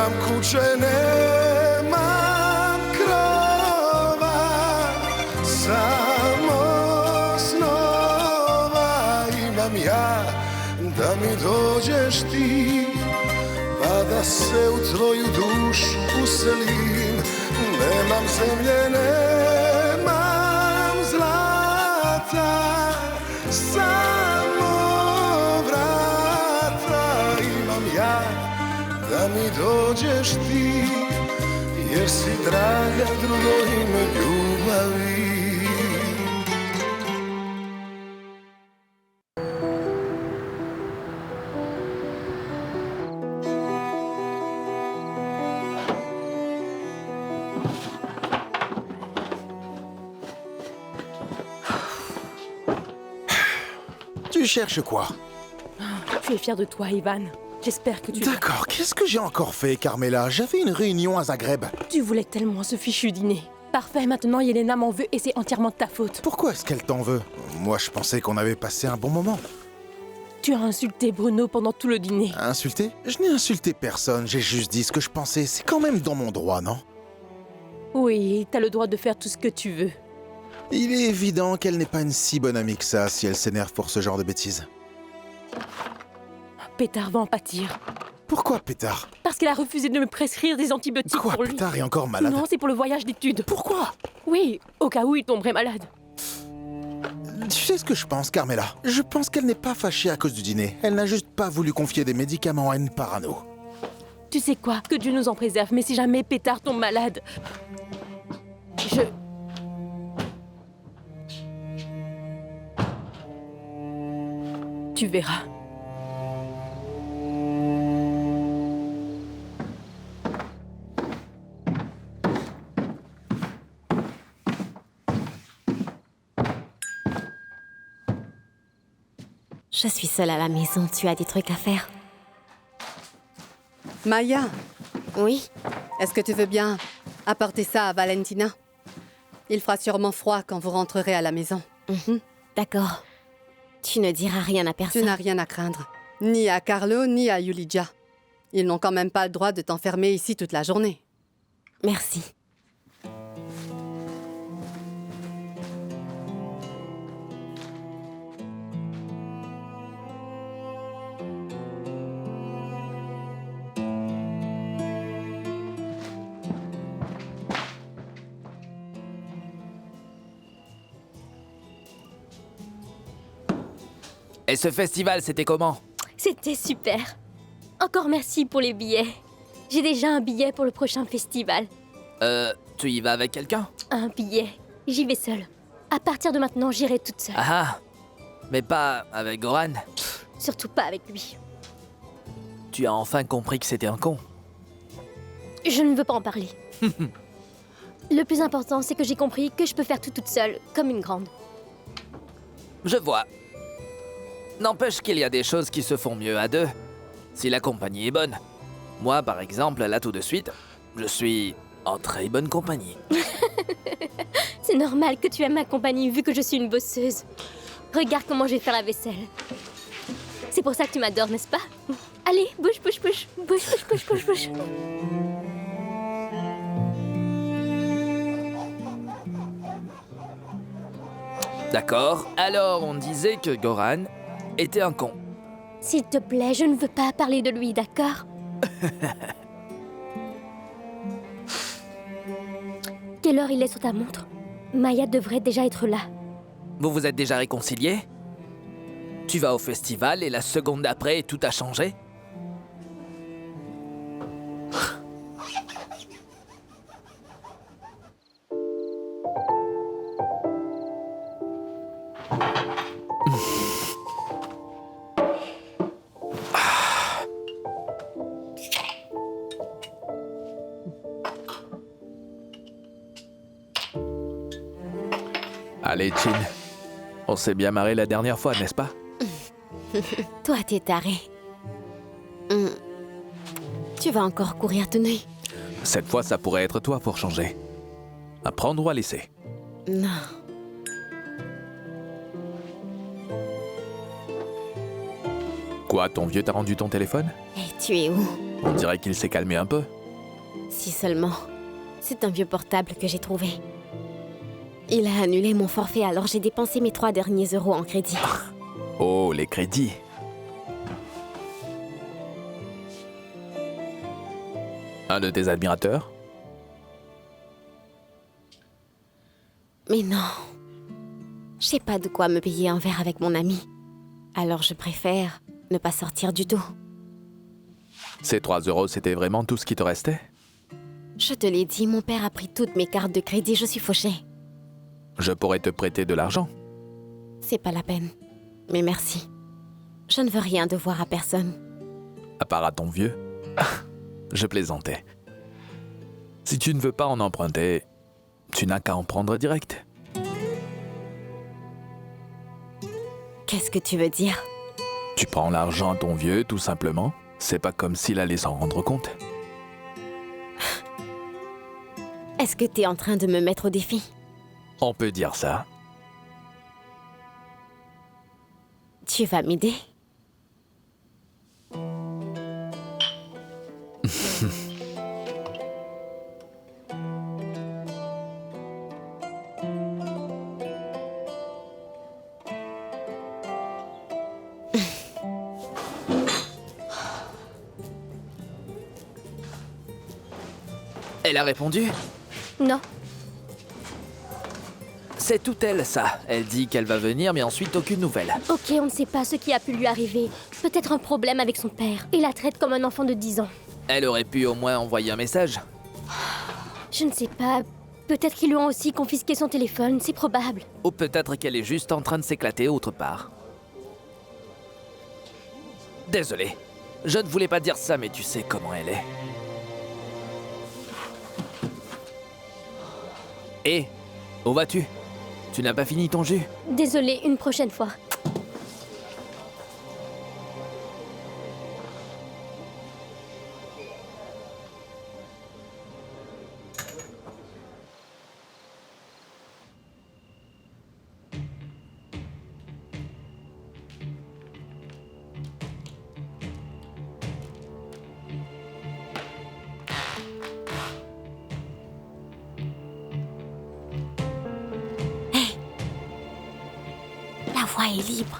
Nemam kuće, nemam krova, samo snova imam ja, da mi dođeš ti, pa da se u tvoju dušu uselim. Nemam zemlje, nemam zlata, samo vrata imam ja, da mi dođeš ti, jer si draga drugo ime ljubavi. Tu cherches quoi? Je suis fière de toi, Ivan. J'espère que tu... D'accord, qu'est-ce que j'ai encore fait, Carmela? J'avais une réunion à Zagreb. Tu voulais tellement ce fichu dîner. Parfait, maintenant Yelena m'en veut et c'est entièrement de ta faute. Pourquoi est-ce qu'elle t'en veut? Moi, je pensais qu'on avait passé un bon moment. Tu as insulté Bruno pendant tout le dîner. Insulté? Je n'ai insulté personne, j'ai juste dit ce que je pensais. C'est quand même dans mon droit, non? Oui, t'as le droit de faire tout ce que tu veux. Il est évident qu'elle n'est pas une si bonne amie que ça si elle s'énerve pour ce genre de bêtises. Pétard va en pâtir. Pourquoi Pétard? Parce qu'elle a refusé de me prescrire des antibiotiques Quoi, pour lui. Pétard est encore malade? Non, c'est pour le voyage d'études. Pourquoi? Oui, au cas où il tomberait malade. Tu sais ce que je pense, Carmela? Je pense qu'elle n'est pas fâchée à cause du dîner. Elle n'a juste pas voulu confier des médicaments à une parano. Tu sais quoi? Que Dieu nous en préserve, mais si jamais Pétard tombe malade... Tu verras. Je suis seule à la maison, tu as des trucs à faire? Maya, Oui? est-ce que tu veux bien apporter ça à Valentina? Il fera sûrement froid quand vous rentrerez à la maison. D'accord. Tu ne diras rien à Tu personne. n'as rien à craindre. Ni à Carlo, ni à Yulija. Ils n'ont quand même pas le droit de t'enfermer ici toute la journée. Merci. Et ce festival, c'était comment? C'était super. Encore merci pour les billets. J'ai déjà un billet pour le prochain festival. Tu y vas avec quelqu'un? Un billet. J'y vais seule. À partir de maintenant, j'irai toute seule. Ah, mais pas avec Goran. Surtout pas avec lui. Tu as enfin compris que c'était un con. Je ne veux pas en parler. Le plus important, c'est que j'ai compris que je peux faire tout toute seule, comme une grande. Je vois. N'empêche qu'il y a des choses qui se font mieux à deux, si la compagnie est bonne. Moi, par exemple, là tout de suite, je suis en très bonne compagnie. C'est normal que tu aimes ma compagnie vu que je suis une bosseuse. Regarde comment je vais faire la vaisselle. C'est pour ça que tu m'adores, n'est-ce pas? Allez, bouge, bouge, bouge. Bouge, bouge, bouge, bouge, bouge. D'accord, alors on disait que Goran était un con. S'il te plaît, je ne veux pas parler de lui, d'accord? Quelle heure il est sur ta montre? Maya devrait déjà être là. Vous vous êtes déjà réconciliés? Tu vas au festival et la seconde d'après, tout a changé? Allez, Chin. On s'est bien marré la dernière fois, n'est-ce pas? Toi, t'es taré. Tu vas encore courir de nuit? Cette fois, ça pourrait être toi pour changer. À prendre ou à laisser? Non. Quoi, ton vieux t'a rendu ton téléphone? Et tu es où? On dirait qu'il s'est calmé un peu. Si seulement. C'est un vieux portable que j'ai trouvé. Il a annulé mon forfait, alors j'ai dépensé mes 3 derniers euros en crédit. Oh, les crédits. Un de tes admirateurs? Mais non. J'ai pas de quoi me payer un verre avec mon ami. Alors je préfère ne pas sortir du tout. Ces 3 euros, c'était vraiment tout ce qui te restait? Je te l'ai dit, mon père a pris toutes mes cartes de crédit, je suis fauchée. Je pourrais te prêter de l'argent. C'est pas la peine. Mais merci. Je ne veux rien devoir à personne. À part à ton vieux. Je plaisantais. Si tu ne veux pas en emprunter, tu n'as qu'à en prendre direct. Qu'est-ce que tu veux dire? Tu prends l'argent à ton vieux, tout simplement. C'est pas comme s'il allait s'en rendre compte. Est-ce que t'es en train de me mettre au défi? On peut dire ça. Tu vas m'aider? Elle a répondu? Non. C'est tout elle, ça. Elle dit qu'elle va venir, mais ensuite aucune nouvelle. Ok, on ne sait pas ce qui a pu lui arriver. Peut-être un problème avec son père. Il la traite comme un enfant de 10 ans. Elle aurait pu au moins envoyer un message. Je ne sais pas. Peut-être qu'ils lui ont aussi confisqué son téléphone, c'est probable. Ou peut-être qu'elle est juste en train de s'éclater autre part. Désolé. Je ne voulais pas dire ça, mais tu sais comment elle est. Hé, où vas-tu? Tu n'as pas fini ton jus? Désolée, une prochaine fois. La voie est libre.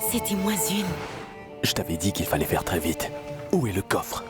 C'était moins une. Je t'avais dit qu'il fallait faire très vite. Où est le coffre?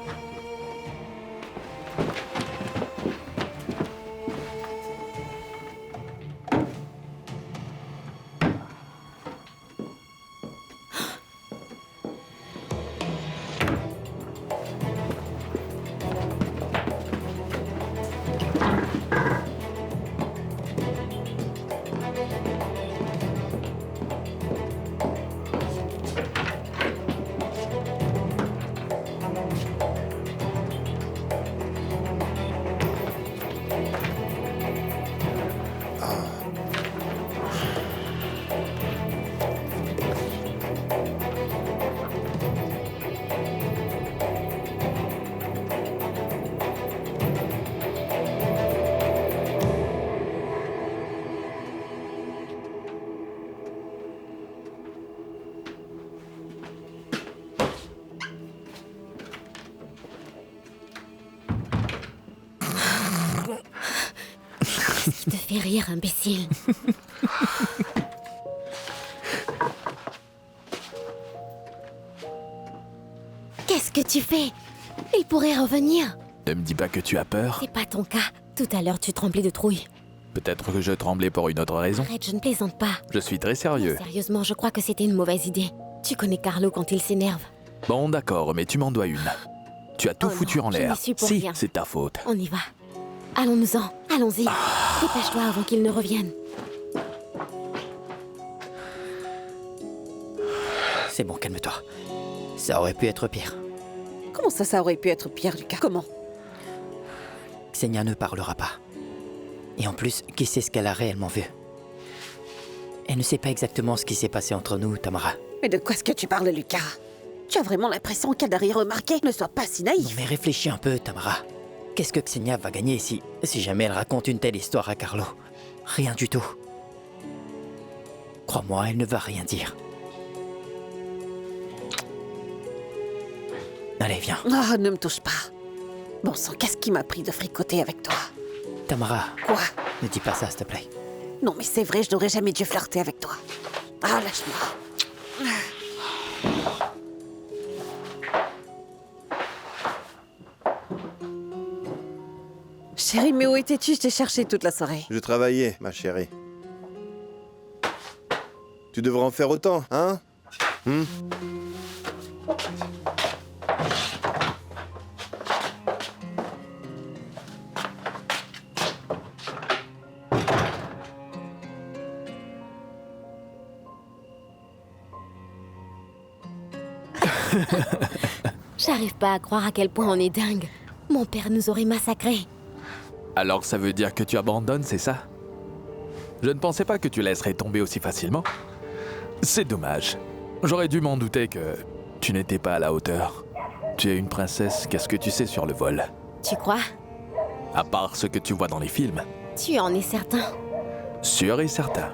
Tu te fais rire, imbécile. Qu'est-ce que tu fais? Il pourrait revenir. Ne me dis pas que tu as peur. C'est pas ton cas. Tout à l'heure, tu tremblais de trouille. Peut-être que je tremblais pour une autre raison. Arrête, je ne plaisante pas. Je suis très sérieux. Sérieusement, je crois que c'était une mauvaise idée. Tu connais Carlo quand il s'énerve. Bon, d'accord, mais tu m'en dois une. Tu as tout Oh foutu non, en je l'air. n'y suis pour Si, rien. c'est ta faute. On y va. Allons-nous-en. Allons-y. Dépêche-toi avant qu'il ne revienne. C'est bon, calme-toi. Ça aurait pu être pire. Comment ça aurait pu être pire, Lucas? Comment? Xenia ne parlera pas. Et en plus, qui sait ce qu'elle a réellement vu? Elle ne sait pas exactement ce qui s'est passé entre nous, Tamara. Mais de quoi est-ce que tu parles, Lucas? Tu as vraiment l'impression qu'elle n'a rien remarqué? Ne sois pas si Non naïf. mais réfléchis un peu, Tamara. Qu'est-ce que Xenia va gagner si jamais elle raconte une telle histoire à Carlo? Rien du tout. Crois-moi, elle ne va rien dire. Allez, viens. Oh, ne me touche pas. Bon sang, qu'est-ce qui m'a pris de fricoter avec toi? Tamara, Quoi? ne dis pas ça, s'il te plaît. Non, mais c'est vrai, je n'aurais jamais dû flirter avec toi. Ah, lâche-moi. Chérie, mais où étais-tu? Je t'ai cherché toute la soirée. Je travaillais, ma chérie. Tu devrais en faire autant, hein? J'arrive pas à croire à quel point on est dingue. Mon père nous aurait massacrés. Alors ça veut dire que tu abandonnes, c'est ça? Je ne pensais pas que tu laisserais tomber aussi facilement. C'est dommage. J'aurais dû m'en douter que tu n'étais pas à la hauteur. Tu es une princesse, qu'est-ce que tu sais sur le vol? Tu crois? À part ce que tu vois dans les films. Tu en es certain? Sûr et certain.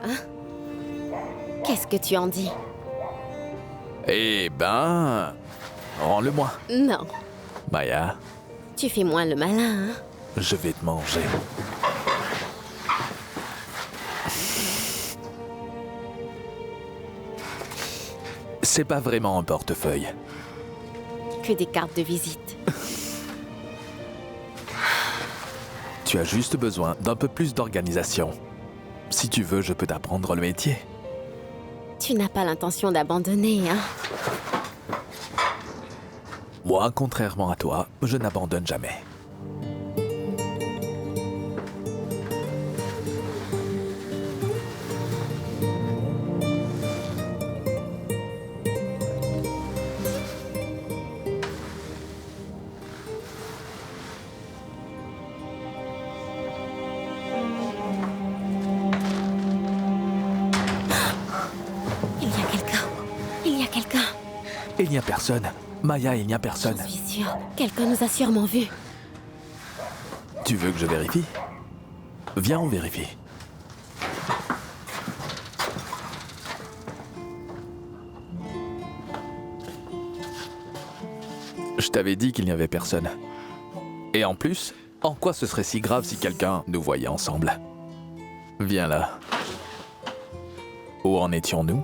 Qu'est-ce que tu en dis? Eh ben... rends-le-moi. Non. Maya, Tu fais moins le malin, hein? je vais te manger. C'est pas vraiment un portefeuille. Que des cartes de visite. Tu as juste besoin d'un peu plus d'organisation. Si tu veux, je peux t'apprendre le métier. Tu n'as pas l'intention d'abandonner, hein? Moi, contrairement à toi, je n'abandonne jamais. Il y a quelqu'un. Il y a quelqu'un. Il n'y a personne. Maya, il n'y a personne. Je suis sûre. Quelqu'un nous a sûrement vus. Tu veux que je vérifie? Viens, on vérifie. Je t'avais dit qu'il n'y avait personne. Et en plus, en quoi ce serait si grave si quelqu'un nous voyait ensemble? Viens là. Où en étions-nous?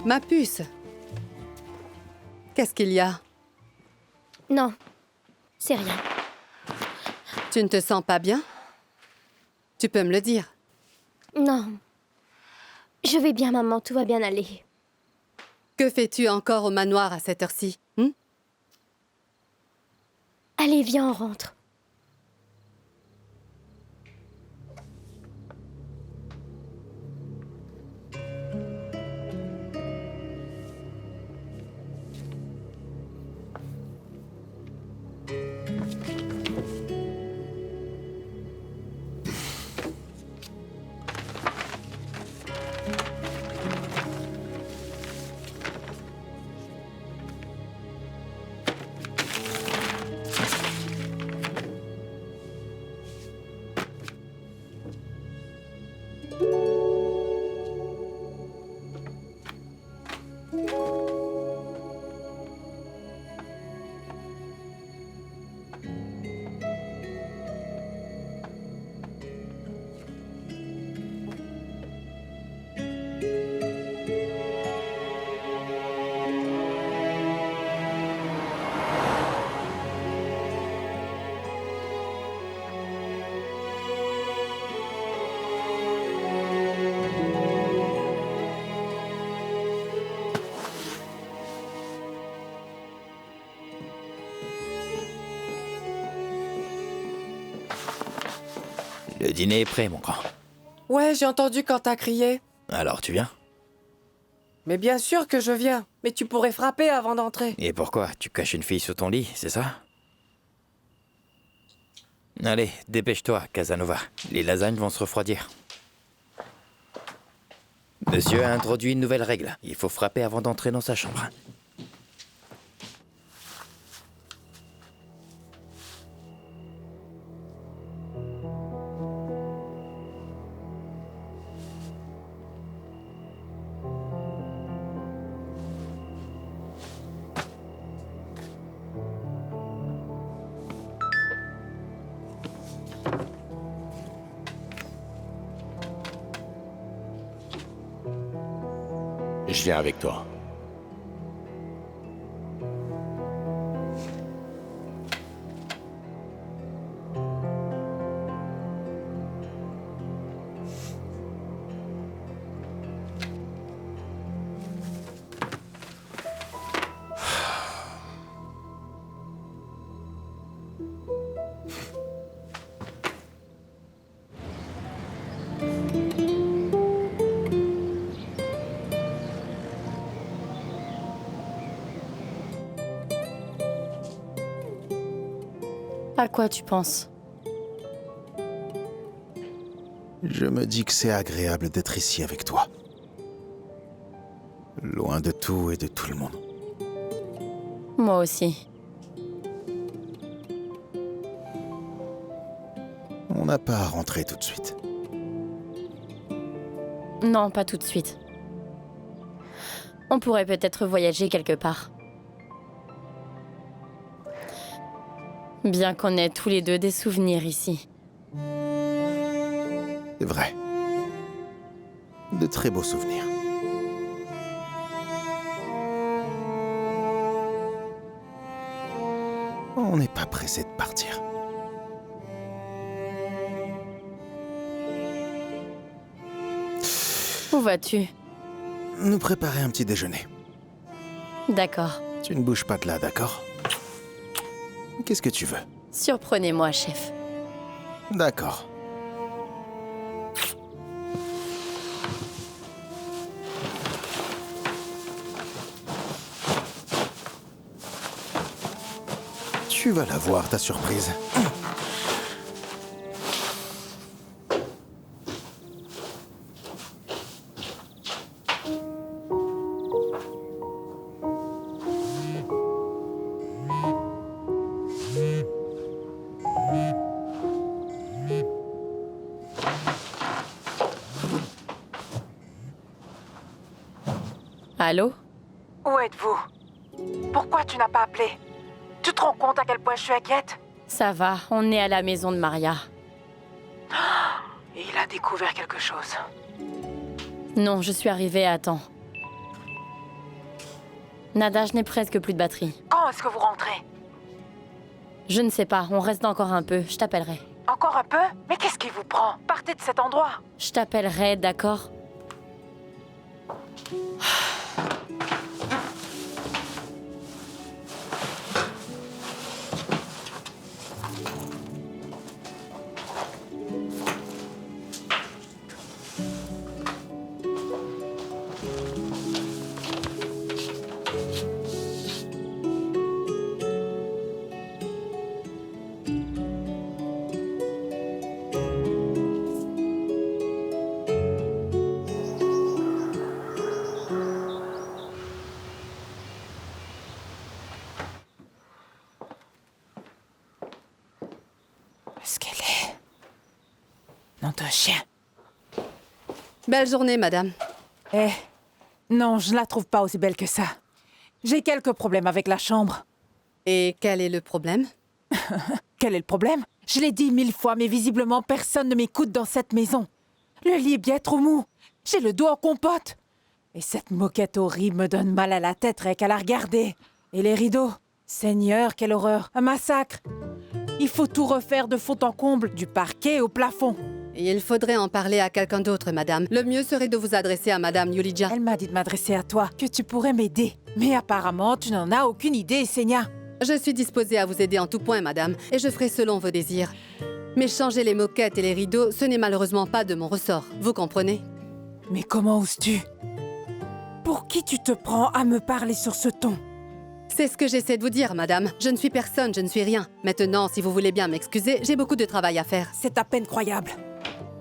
Ma puce. Qu'est-ce qu'il y a? Non, c'est rien. Tu ne te sens pas bien? Tu peux me le dire. Non. Je vais bien, maman, tout va bien aller. Que fais-tu encore au manoir à cette heure-ci? Allez, viens, on rentre. Le dîner est prêt, mon grand. Ouais, j'ai entendu quand t'as crié. Alors tu viens? Mais bien sûr que je viens. Mais tu pourrais frapper avant d'entrer. Et pourquoi? Tu caches une fille sous ton lit, c'est ça? Allez, dépêche-toi, Casanova. Les lasagnes vont se refroidir. Monsieur a introduit une nouvelle règle. Il faut frapper avant d'entrer dans sa chambre. Je viens avec toi. À quoi tu penses? Je me dis que c'est agréable d'être ici avec toi. Loin de tout et de tout le monde. Moi aussi. On n'a pas à rentrer tout de suite. Non, pas tout de suite. On pourrait peut-être voyager quelque part. Bien qu'on ait tous les deux des souvenirs ici. C'est vrai. De très beaux souvenirs. On n'est pas pressé de partir. Où vas-tu? Nous préparer un petit déjeuner. D'accord. Tu ne bouges pas de là, d'accord? Qu'est-ce que tu veux? Surprenez-moi, chef. D'accord. Tu vas la voir, ta surprise. Allô? Où êtes-vous? Pourquoi tu n'as pas appelé? Tu te rends compte à quel point je suis inquiète? Ça va, on est à la maison de Maria. Il a découvert quelque chose. Non, je suis arrivée à temps. Nada, je n'ai presque plus de batterie. Quand est-ce que vous rentrez? Je ne sais pas, on reste encore un peu, je t'appellerai. Encore un peu? Mais qu'est-ce qui vous prend? Partez de cet endroit. Je t'appellerai, d'accord? Est-ce qu'elle est... Nom de chien. Belle journée, madame. Eh, non, je ne la trouve pas aussi belle que ça. J'ai quelques problèmes avec la chambre. Et quel est le problème? Quel est le problème? Je l'ai dit 1000 fois, mais visiblement personne ne m'écoute dans cette maison. Le lit est bien trop mou. J'ai le dos en compote. Et cette moquette horrible me donne mal à la tête rien qu'à la regarder. Et les rideaux? Seigneur, quelle horreur! Un massacre! Il faut tout refaire de fond en comble, du parquet au plafond. Il faudrait en parler à quelqu'un d'autre, madame. Le mieux serait de vous adresser à madame Yulija. Elle m'a dit de m'adresser à toi, que tu pourrais m'aider. Mais apparemment, tu n'en as aucune idée, Senya. Je suis disposée à vous aider en tout point, madame, et je ferai selon vos désirs. Mais changer les moquettes et les rideaux, ce n'est malheureusement pas de mon ressort, vous comprenez? Mais comment oses-tu? Pour qui tu te prends à me parler sur ce ton? C'est ce que j'essaie de vous dire, madame. Je ne suis personne, je ne suis rien. Maintenant, si vous voulez bien m'excuser, j'ai beaucoup de travail à faire. C'est à peine croyable.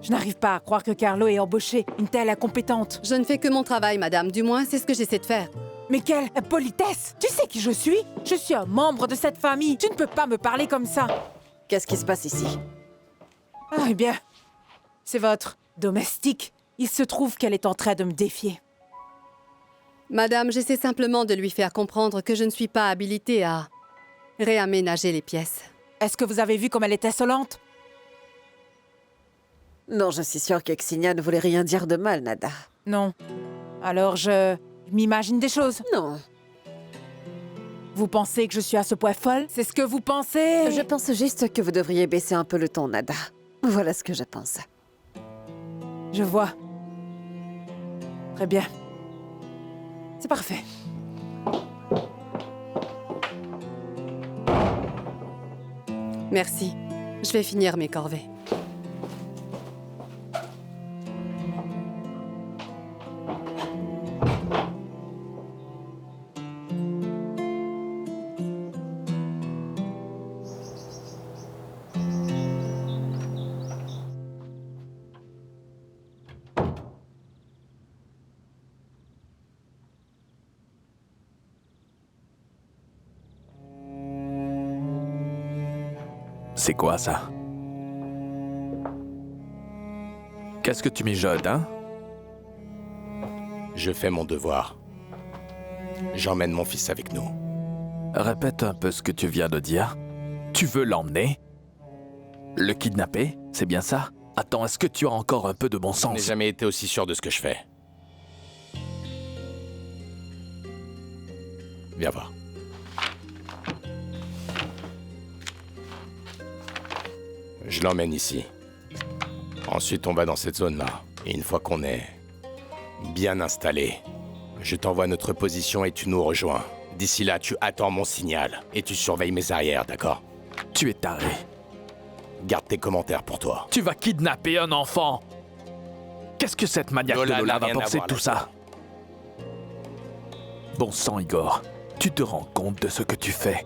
Je n'arrive pas à croire que Carlo ait embauché une telle incompétente. Je ne fais que mon travail, madame. Du moins, c'est ce que j'essaie de faire. Mais quelle politesse! Tu sais qui je suis? Je suis un membre de cette famille. Tu ne peux pas me parler comme ça. Qu'est-ce qui se passe ici? Ah, eh bien, c'est votre domestique. Il se trouve qu'elle est en train de me défier. Madame, j'essaie simplement de lui faire comprendre que je ne suis pas habilitée à réaménager les pièces. Est-ce que vous avez vu comme elle est insolente? Non, je suis sûre qu'Exinia ne voulait rien dire de mal, Nada. Non. Alors je m'imagine des choses. Non. Vous pensez que je suis à ce point folle? C'est ce que vous pensez? Je pense juste que vous devriez baisser un peu le ton, Nada. Voilà ce que je pense. Je vois. Très bien. C'est parfait. Merci. Je vais finir mes corvées. C'est quoi ça? Qu'est-ce que tu mijotes, hein? Je fais mon devoir. J'emmène mon fils avec nous. Répète un peu ce que tu viens de dire. Tu veux l'emmener? Le kidnapper? C'est bien ça? Attends, est-ce que tu as encore un peu de bon Je sens? n'ai jamais été aussi sûr de ce que je fais. Viens voir. Je l'emmène ici. Ensuite, on va dans cette zone-là. Et une fois qu'on est bien installé, je t'envoie notre position et tu nous rejoins. D'ici là, tu attends mon signal et tu surveilles mes arrières, d'accord? Tu es taré. Garde tes commentaires pour toi. Tu vas kidnapper un enfant! Qu'est-ce que cette maniaque de Lola va penser de tout ça? Bon sang, Igor. Tu te rends compte de ce que tu fais?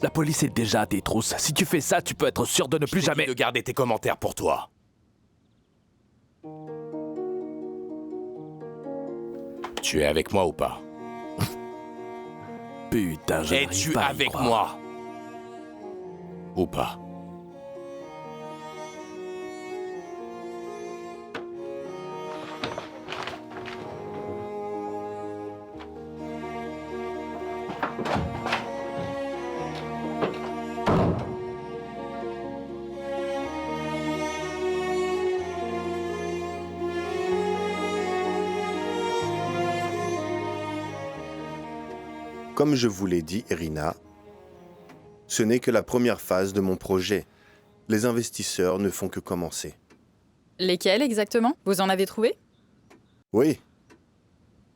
La police est déjà à tes trousses. Si tu fais ça, tu peux être sûr de ne plus jamais... de garder tes commentaires pour toi. Tu es avec moi ou pas? Putain, je n'arrive Es-tu pas à y avec croire. moi? Ou pas? Comme je vous l'ai dit, Irina, ce n'est que la première phase de mon projet. Les investisseurs ne font que commencer. Lesquels exactement? Vous en avez trouvé? Oui,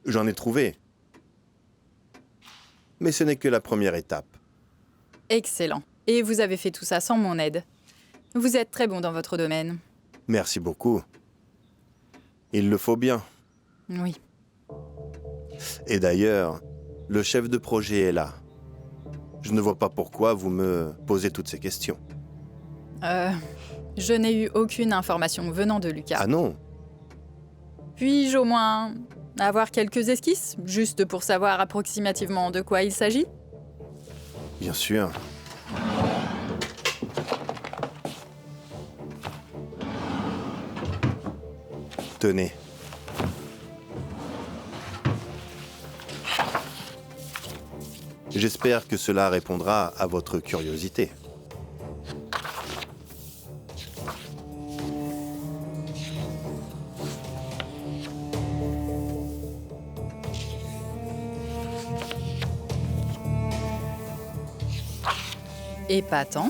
j'en ai trouvé. Mais ce n'est que la première étape. Excellent. Et vous avez fait tout ça sans mon aide. Vous êtes très bon dans votre domaine. Merci beaucoup. Il le faut bien. Oui. Et d'ailleurs, le chef de projet est là. Je ne vois pas pourquoi vous me posez toutes ces questions. Je n'ai eu aucune information venant de Lucas. Ah non? Puis-je au moins avoir quelques esquisses, juste pour savoir approximativement de quoi il s'agit? Bien sûr. Tenez. J'espère que cela répondra à votre curiosité. Épatant.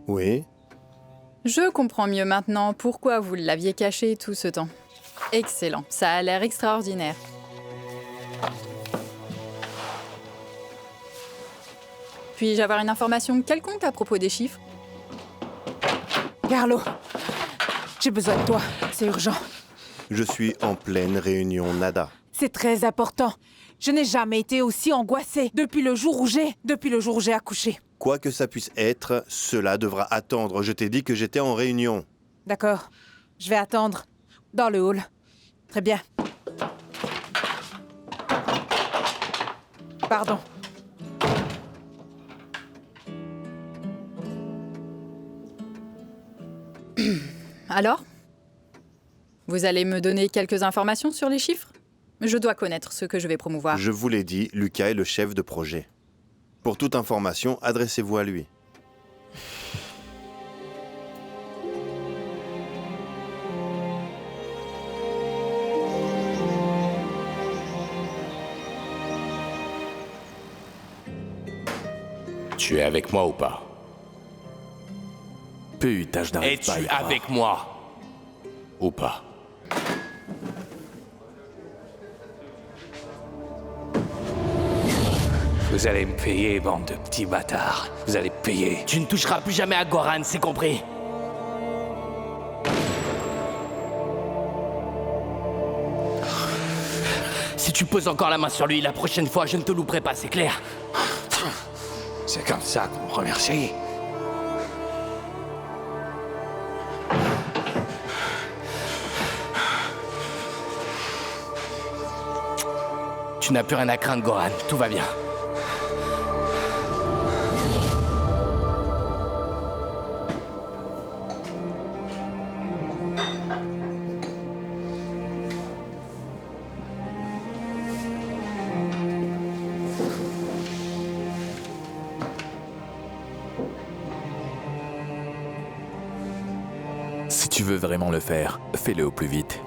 Oui. Je comprends mieux maintenant pourquoi vous l'aviez caché tout ce temps. Excellent, ça a l'air extraordinaire. Puis-je avoir une information quelconque à propos des chiffres? Carlo, j'ai besoin de toi. C'est urgent. Je suis en pleine réunion, Nada. C'est très important. Je n'ai jamais été aussi angoissée depuis le jour où j'ai accouché. Quoi que ça puisse être, cela devra attendre. Je t'ai dit que j'étais en réunion. D'accord. Je vais attendre. Dans le hall. Très bien. Pardon. Alors? Vous allez me donner quelques informations sur les chiffres? Je dois connaître ce que je vais promouvoir. Je vous l'ai dit, Lucas est le chef de projet. Pour toute information, adressez-vous à lui. Tu es avec moi ou pas? Putain, je n'arrive pas à y Es-tu croire. avec moi ou pas? Vous allez me payer, bande de petits bâtards. Vous allez payer. Tu ne toucheras plus jamais à Goran, c'est compris? Si tu poses encore la main sur lui, la prochaine fois, je ne te louperai pas, c'est clair? C'est comme ça qu'on me remercie. Tu n'as plus rien à craindre, Goran, tout va bien. Si tu veux vraiment le faire, fais-le au plus vite.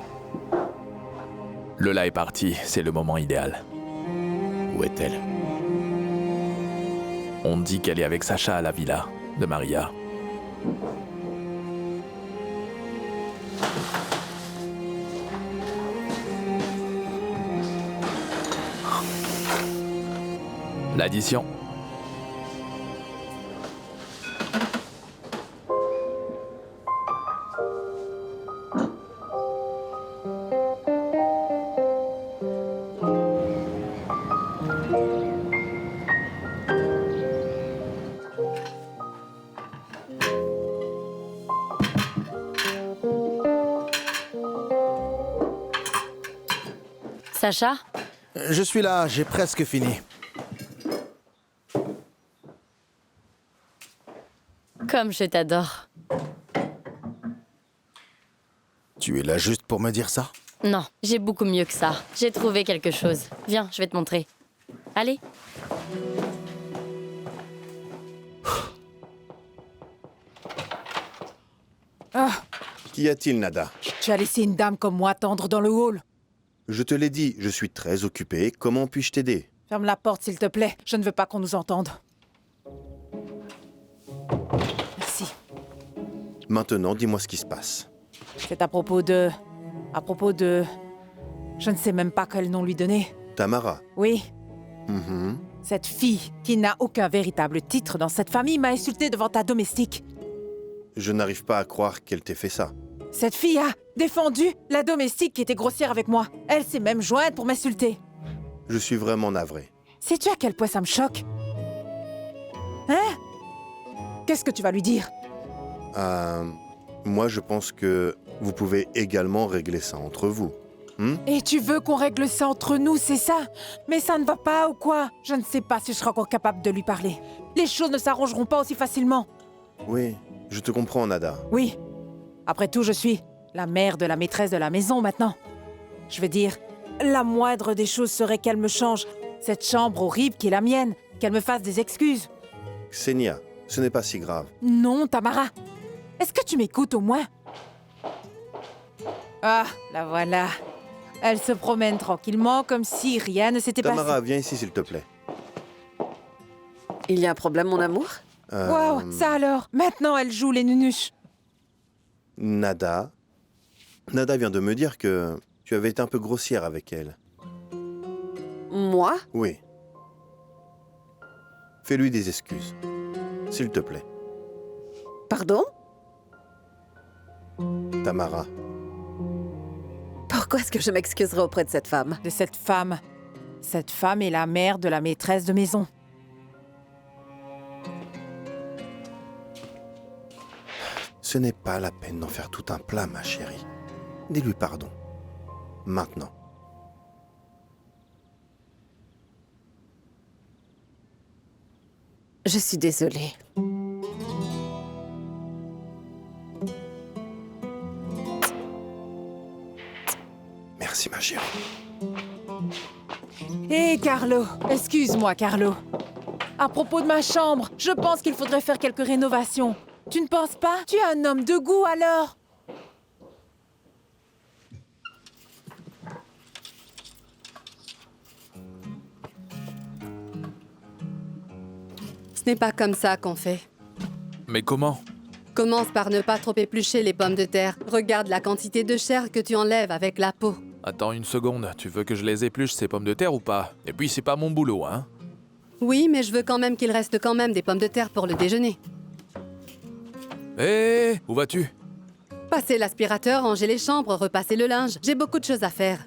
Lola est partie, c'est le moment idéal. Où est-elle? On dit qu'elle est avec Sacha à la villa de Maria. L'addition. Sacha? Je suis là, j'ai presque fini. Comme je t'adore. Tu es là juste pour me dire ça? Non, j'ai beaucoup mieux que ça. J'ai trouvé quelque chose. Viens, je vais te montrer. Allez. Ah, Qu'y a-t-il, Nada? tu as laissé une dame comme moi attendre dans le hall. Je te l'ai dit, je suis très occupé. Comment puis-je t'aider? Ferme la porte, s'il te plaît. Je ne veux pas qu'on nous entende. Merci. Maintenant, dis-moi ce qui se passe. C'est à propos de... Je ne sais même pas quel nom lui donner. Tamara. Oui, Mhm. cette fille, qui n'a aucun véritable titre dans cette famille, m'a insultée devant ta domestique. Je n'arrive pas à croire qu'elle t'ait fait ça. Cette fille a défendu la domestique qui était grossière avec moi. Elle s'est même jointe pour m'insulter. Je suis vraiment navré. Sais-tu à quel point ça me choque? Hein? Qu'est-ce que tu vas lui dire? Moi, je pense que vous pouvez également régler ça entre vous. Et tu veux qu'on règle ça entre nous, c'est ça? Mais ça ne va pas ou quoi? Je ne sais pas si je serai encore capable de lui parler. Les choses ne s'arrangeront pas aussi facilement. Oui, je te comprends, Nada. Oui. Après tout, je suis la mère de la maîtresse de la maison maintenant. Je veux dire, la moindre des choses serait qu'elle me change cette chambre horrible qui est la mienne, qu'elle me fasse des excuses. Xenia, ce n'est pas si grave. Non, Tamara. Est-ce que tu m'écoutes au moins? Ah, la voilà. Elle se promène tranquillement comme si rien ne s'était passé. Tamara, viens ici, s'il te plaît. Il y a un problème, mon amour? Wow, ça alors. Maintenant, elle joue les nunuches. Nada vient de me dire que tu avais été un peu grossière avec elle. Moi? Oui. Fais-lui des excuses. S'il te plaît. Pardon? Tamara. Pourquoi est-ce que je m'excuserais auprès de cette femme? De cette femme. Cette femme est la mère de la maîtresse de maison. Ce n'est pas la peine d'en faire tout un plat, ma chérie. Dis-lui pardon. Maintenant. Je suis désolée. Merci, ma chérie. Hé, Carlo! Excuse-moi, Carlo. À propos de ma chambre, je pense qu'il faudrait faire quelques rénovations. Tu ne penses pas? Tu es un homme de goût, alors? Ce n'est pas comme ça qu'on fait. Mais comment? Commence par ne pas trop éplucher les pommes de terre. Regarde la quantité de chair que tu enlèves avec la peau. Attends une seconde, tu veux que je les épluche ces pommes de terre ou pas? Et puis c'est pas mon boulot, hein? Oui, mais je veux quand même qu'il reste quand même des pommes de terre pour le déjeuner. Hé, où vas-tu? Passer l'aspirateur, ranger les chambres, repasser le linge. J'ai beaucoup de choses à faire.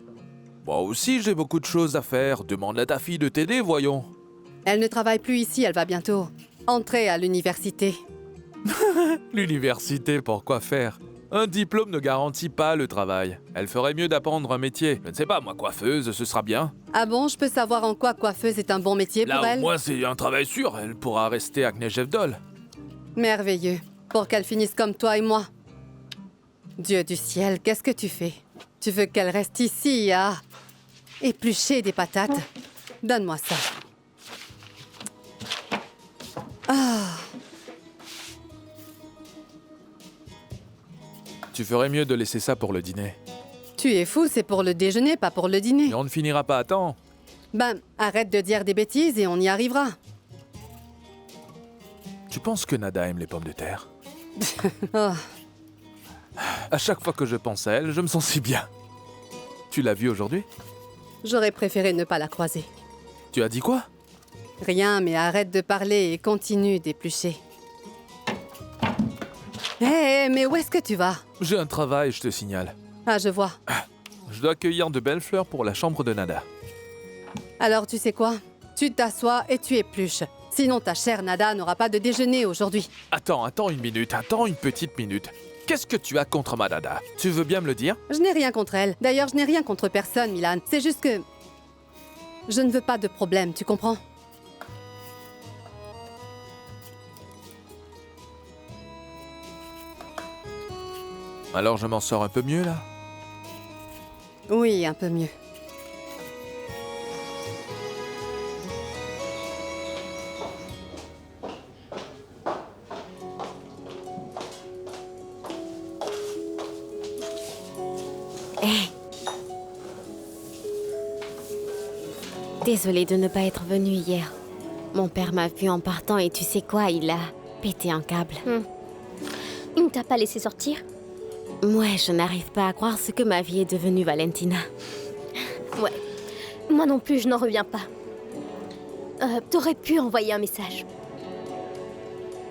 Moi aussi j'ai beaucoup de choses à faire. Demande à ta fille de t'aider, voyons. Elle ne travaille plus ici, elle va bientôt entrer à l'université. L'université, pour quoi faire? Un diplôme ne garantit pas le travail. Elle ferait mieux d'apprendre un métier. Je ne sais pas, moi, coiffeuse, ce sera bien. Ah bon, je peux savoir en quoi coiffeuse est un bon métier pour Là, elle? au moins, c'est un travail sûr. Elle pourra rester à Knejevdol. Merveilleux. Pour qu'elle finisse comme toi et moi. Dieu du ciel, qu'est-ce que tu fais? Tu veux qu'elle reste ici à éplucher des patates? Donne-moi ça. Ah. Tu ferais mieux de laisser ça pour le dîner. Tu es fou, c'est pour le déjeuner, pas pour le dîner. Et on ne finira pas à temps. Ben, arrête de dire des bêtises et on y arrivera. Tu penses que Nada aime les pommes de terre? Oh. À chaque fois que je pense à elle, je me sens si bien. Tu l'as vue aujourd'hui? J'aurais préféré ne pas la croiser. Tu as dit quoi? Rien, mais arrête de parler et continue d'éplucher. Hé, mais où est-ce que tu vas? J'ai un travail, je te signale. Ah, je vois. Je dois cueillir de belles fleurs pour la chambre de Nada. Alors, tu sais quoi? Tu t'assois et tu épluches. Sinon, ta chère Nada n'aura pas de déjeuner aujourd'hui. Attends une minute, attends une petite minute. Qu'est-ce que tu as contre ma Nada? Tu veux bien me le dire? Je n'ai rien contre elle. D'ailleurs, je n'ai rien contre personne, Milan. C'est juste que... je ne veux pas de problème, tu comprends? Alors je m'en sors un peu mieux, là? Oui, un peu mieux. Désolée de ne pas être venue hier. Mon père m'a vu en partant et tu sais quoi, il a pété un câble. Il ne t'a pas laissé sortir? Ouais, je n'arrive pas à croire ce que ma vie est devenue, Valentina. Ouais. Moi non plus, je n'en reviens pas. T'aurais pu envoyer un message.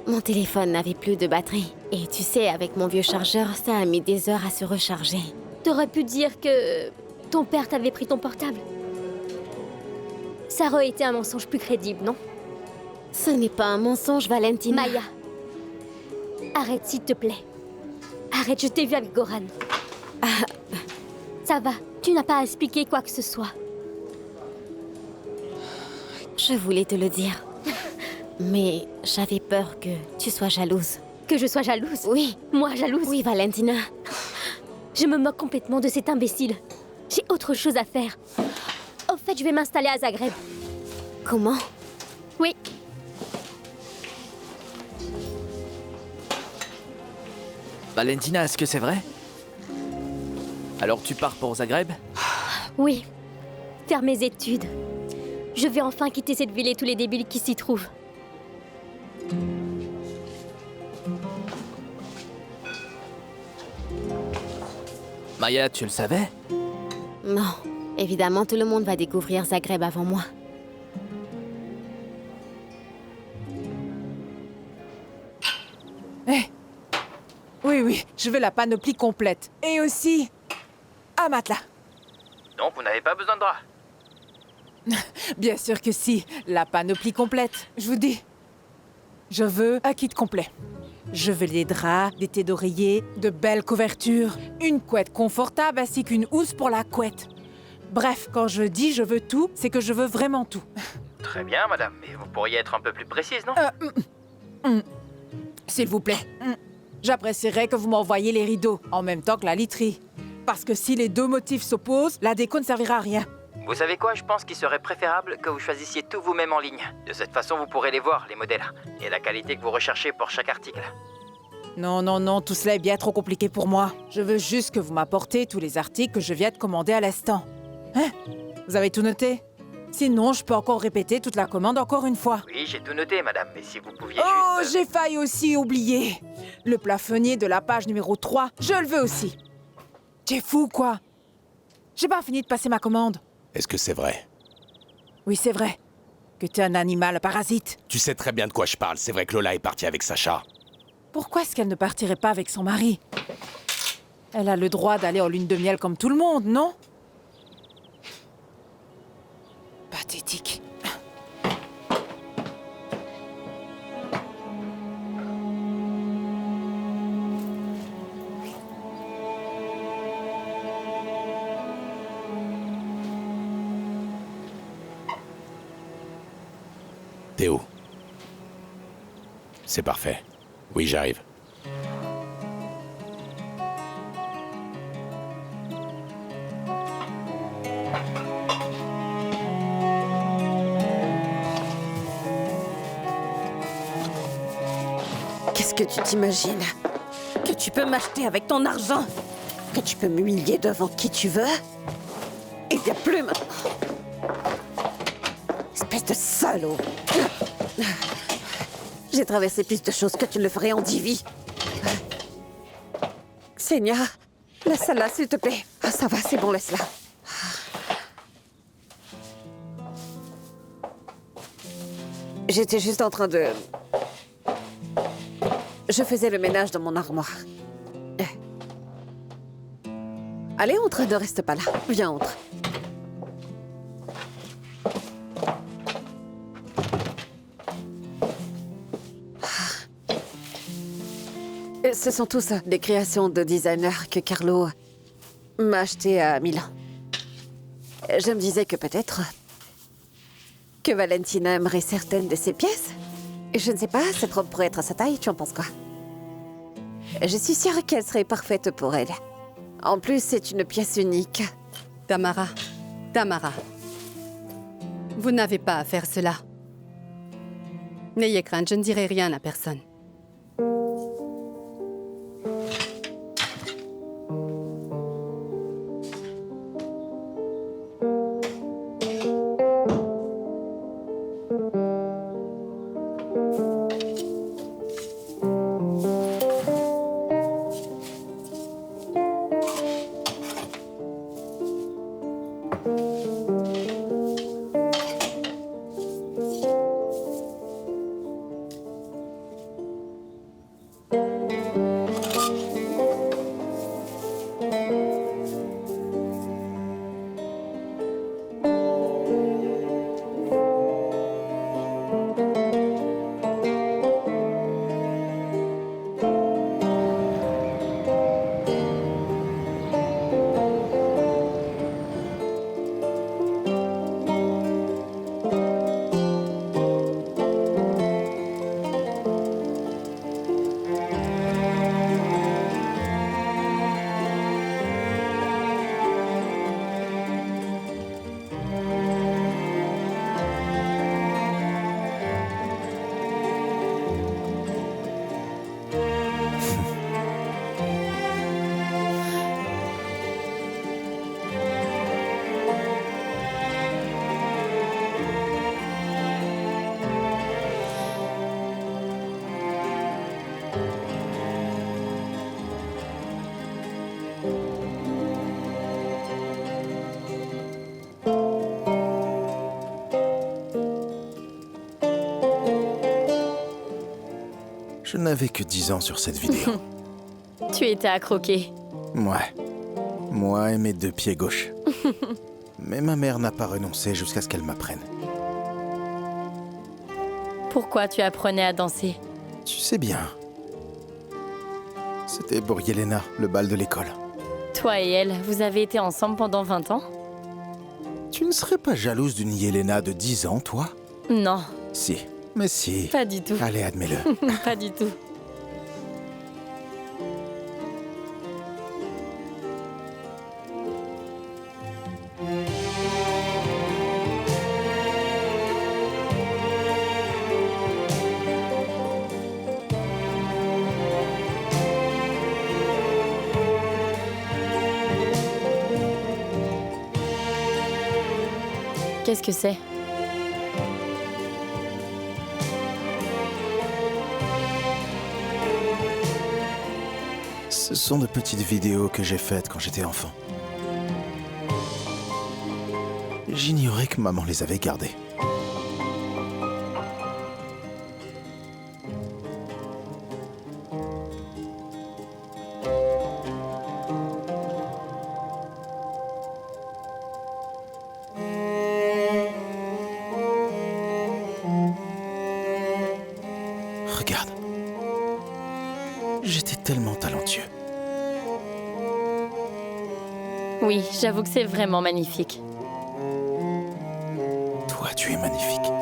Mon téléphone n'avait plus de batterie. Et tu sais, avec mon vieux chargeur, ça a mis des heures à se recharger. T'aurais pu dire que ton père t'avait pris ton portable. Ça aurait été un mensonge plus crédible, non? Ce n'est pas un mensonge, Valentina. Maya, arrête s'il te plaît. Arrête, je t'ai vu avec Goran. Ça va, tu n'as pas à expliquer quoi que ce soit. Je voulais te le dire. Mais j'avais peur que tu sois jalouse. Que je sois jalouse? Oui. Moi, jalouse? Oui, Valentina. Je me moque complètement de cet imbécile. J'ai autre chose à faire. Au fait, je vais m'installer à Zagreb. Comment? Oui. Valentina, est-ce que c'est vrai? Alors tu pars pour Zagreb? Oui. Faire mes études. Je vais enfin quitter cette ville et tous les débiles qui s'y trouvent. Maya, tu le savais? Non. Évidemment, tout le monde va découvrir Zagreb avant moi. oui, je veux la panoplie complète. Et aussi, un matelas. Donc vous n'avez pas besoin de draps. Bien sûr que si, la panoplie complète. Je vous dis, je veux un kit complet. Je veux des draps, des thés d'oreiller, de belles couvertures, une couette confortable ainsi qu'une housse pour la couette. Bref, quand je dis je veux tout, c'est que je veux vraiment tout. Très bien, madame, mais vous pourriez être un peu plus précise, non S'il vous plaît, j'apprécierais que vous m'envoyiez les rideaux en même temps que la literie. Parce que si les deux motifs s'opposent, la déco ne servira à rien. Vous savez quoi, je pense qu'il serait préférable que vous choisissiez tout vous-même en ligne. De cette façon, vous pourrez les voir, les modèles, et la qualité que vous recherchez pour chaque article. Non, non, non, tout cela est bien trop compliqué pour moi. Je veux juste que vous m'apportez tous les articles que je viens de commander à l'instant. Hein? Vous avez tout noté? Sinon, je peux encore répéter toute la commande encore une fois. Oui, j'ai tout noté, madame, mais si vous pouviez Oh, j'ai failli aussi oublier. Le plafonnier de la page numéro 3, je le veux aussi. T'es fou, quoi? J'ai pas fini de passer ma commande. Est-ce que c'est vrai? Oui, c'est vrai. Que t'es un animal parasite. Tu sais très bien de quoi je parle. C'est vrai que Lola est partie avec Sacha. Pourquoi est-ce qu'elle ne partirait pas avec son mari? Elle a le droit d'aller en lune de miel comme tout le monde, non? Pathétique. Théo. C'est parfait. Oui, j'arrive. Qu'est-ce que tu t'imagines? Que tu peux m'acheter avec ton argent? Que tu peux m'humilier devant qui tu veux? Il n'y a plus maintenant. Espèce de salaud! J'ai traversé plus de choses que tu ne le ferais en 10 vies. Xenia, laisse-la là, s'il te plaît. Ah, ça va, c'est bon, laisse-la. J'étais juste en train de... Je faisais le ménage dans mon armoire. Allez, entre, ne reste pas là. Viens, entre. Ce sont tous des créations de designers que Carlo m'a achetées à Milan. Je me disais que peut-être que Valentina aimerait certaines de ces pièces. Je ne sais pas, cette robe pourrait être à sa taille, tu en penses quoi? Je suis sûre qu'elle serait parfaite pour elle. En plus, c'est une pièce unique. Tamara, vous n'avez pas à faire cela. N'ayez crainte, je ne dirai rien à personne. Je n'avais que 10 ans sur cette vidéo. Tu étais à croquer. Ouais. Moi et mes 2 pieds gauches. Mais ma mère n'a pas renoncé jusqu'à ce qu'elle m'apprenne. Pourquoi tu apprenais à danser? Tu sais bien. C'était pour Yelena, le bal de l'école. Toi et elle, vous avez été ensemble pendant 20 ans? Tu ne serais pas jalouse d'une Yelena de 10 ans, toi? Non. Si, mais si. Pas du tout. Allez, admets-le. Pas du tout. Qu'est-ce que c'est? Ce sont de petites vidéos que j'ai faites quand j'étais enfant. J'ignorais que maman les avait gardées. Regarde. J'étais tellement talentueux. Oui, j'avoue que c'est vraiment magnifique. Toi, tu es magnifique.